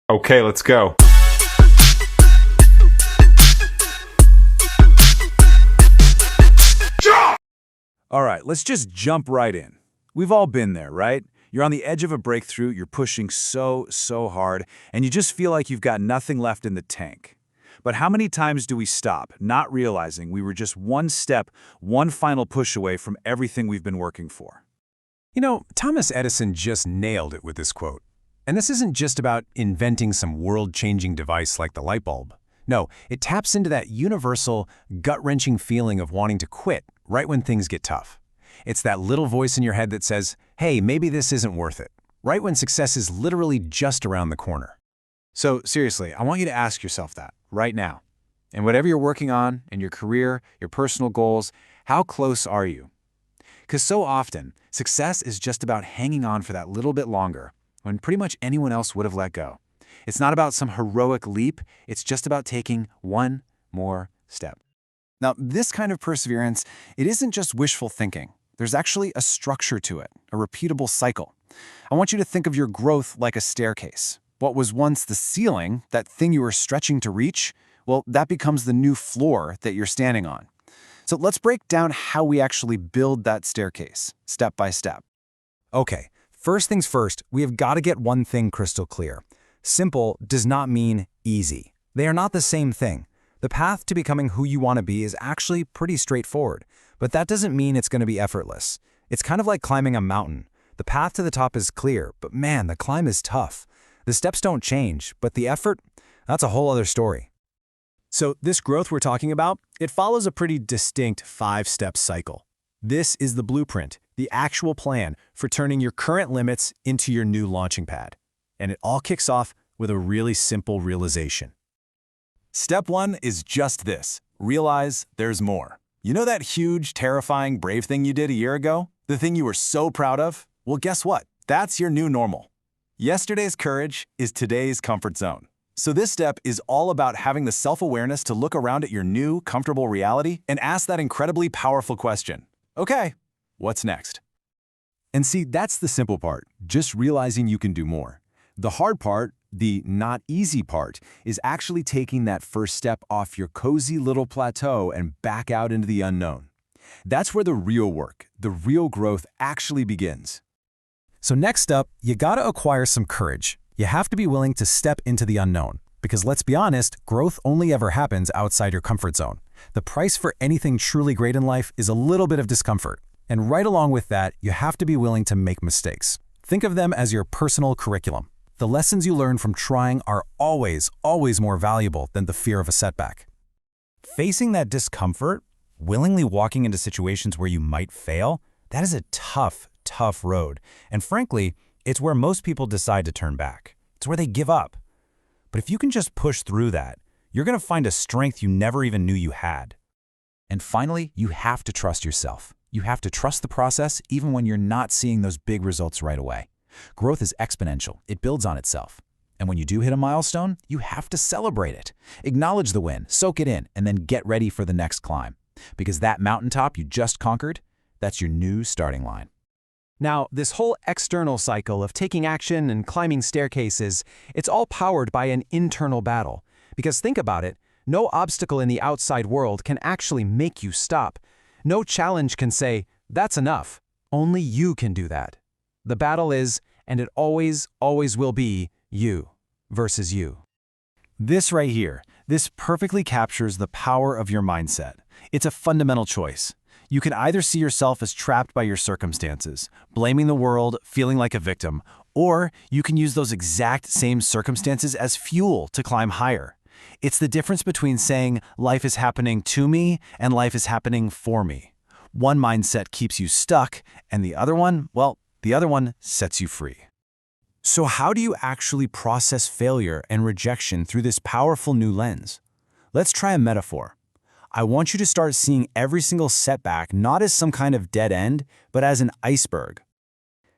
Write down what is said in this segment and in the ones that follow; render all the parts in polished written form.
Okay, let's go. All right, let's just jump right in. We've all been there, right? You're on the edge of a breakthrough, you're pushing so hard, and you just feel like you've got nothing left in the tank. But how many times do we stop, not realizing we were just one step, one final push away from everything we've been working for? You know, Thomas Edison just nailed it with this quote. And this isn't just about inventing some world-changing device like the light bulb. No, it taps into that universal, gut-wrenching feeling of wanting to quit right when things get tough. It's that little voice in your head that says, hey, maybe this isn't worth it, right when success is literally just around the corner. So seriously, I want you to ask yourself that right now. And whatever you're working on in your career, your personal goals, how close are you? Because so often, success is just about hanging on for that little bit longer when pretty much anyone else would have let go. It's not about some heroic leap, it's just about taking one more step. Now, this kind of perseverance, it isn't just wishful thinking. There's actually a structure to it, a repeatable cycle. I want you to think of your growth like a staircase. What was once the ceiling, that thing you were stretching to reach, well, that becomes the new floor that you're standing on. So let's break down how we actually build that staircase, step by step. Okay, first things first, we have got to get one thing crystal clear. Simple does not mean easy. They are not the same thing. The path to becoming who you want to be is actually pretty straightforward, but that doesn't mean it's going to be effortless. It's kind of like climbing a mountain. The path to the top is clear, but man, the climb is tough. The steps don't change, but the effort, that's a whole other story. So this growth we're talking about, it follows a pretty distinct 5-step cycle. This is the blueprint, the actual plan for turning your current limits into your new launching pad. And it all kicks off with a really simple realization. Step 1 is just this. Realize there's more. You know that huge, terrifying, brave thing you did a year ago? The thing you were so proud of? Well, guess what? That's your new normal. Yesterday's courage is today's comfort zone. So this step is all about having the self-awareness to look around at your new, comfortable reality and ask that incredibly powerful question. Okay, what's next? And see, that's the simple part, just realizing you can do more. The hard part, the not easy part, is actually taking that first step off your cozy little plateau and back out into the unknown. That's where the real work, the real growth actually begins. So next up, you gotta acquire some courage. You have to be willing to step into the unknown. Because let's be honest, growth only ever happens outside your comfort zone. The price for anything truly great in life is a little bit of discomfort. And right along with that, you have to be willing to make mistakes. Think of them as your personal curriculum. The lessons you learn from trying are always more valuable than the fear of a setback. Facing that discomfort, willingly walking into situations where you might fail, that is a tough road. And frankly, it's where most people decide to turn back. It's where they give up. But if you can just push through that, you're going to find a strength you never even knew you had. And finally, you have to trust yourself. You have to trust the process even when you're not seeing those big results right away. Growth is exponential. It builds on itself. And when you do hit a milestone, you have to celebrate it. Acknowledge the win, soak it in, and then get ready for the next climb. Because that mountaintop you just conquered, that's your new starting line. Now, this whole external cycle of taking action and climbing staircases, it's all powered by an internal battle. Because think about it, no obstacle in the outside world can actually make you stop. No challenge can say, that's enough. Only you can do that. The battle is, and it always will be, you versus you. This right here, this perfectly captures the power of your mindset. It's a fundamental choice. You can either see yourself as trapped by your circumstances, blaming the world, feeling like a victim, or you can use those exact same circumstances as fuel to climb higher. It's the difference between saying life is happening to me and life is happening for me. One mindset keeps you stuck, and the other one, well, the other one sets you free. So how do you actually process failure and rejection through this powerful new lens? Let's try a metaphor. I want you to start seeing every single setback not as some kind of dead end, but as an iceberg.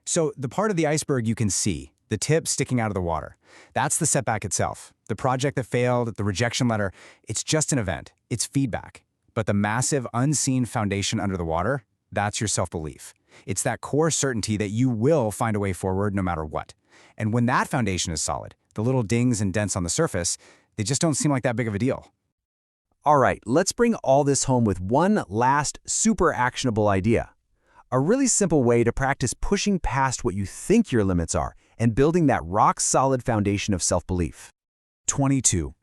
So the part of the iceberg you can see, the tip sticking out of the water, that's the setback itself. The project that failed, the rejection letter, it's just an event. It's feedback. But the massive, unseen foundation under the water, that's your self-belief. It's that core certainty that you will find a way forward no matter what. And when that foundation is solid, The little dings and dents on the surface, they just don't seem like that big of a deal. All right, let's bring all this home with one last super actionable idea. A really simple way to practice pushing past what you think your limits are and building that rock-solid foundation of self-belief. 22.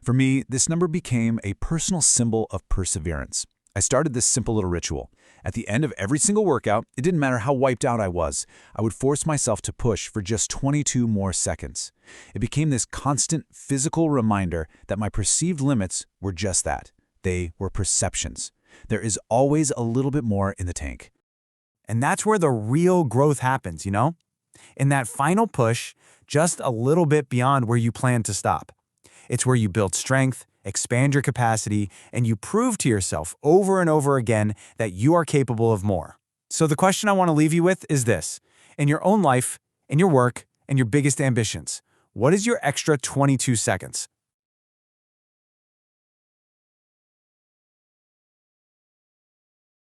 For me, this number became a personal symbol of perseverance. I started this simple little ritual. At the end of every single workout, it didn't matter how wiped out I was, I would force myself to push for just 22 more seconds. It became this constant physical reminder that my perceived limits were just that. They were perceptions. There is always a little bit more in the tank. And that's where the real growth happens, you know? In that final push, just a little bit beyond where you plan to stop. It's where you build strength, expand your capacity, and you prove to yourself over and over again that you are capable of more. So the question I want to leave you with is this. In your own life, in your work, and your biggest ambitions, what is your extra 22 seconds?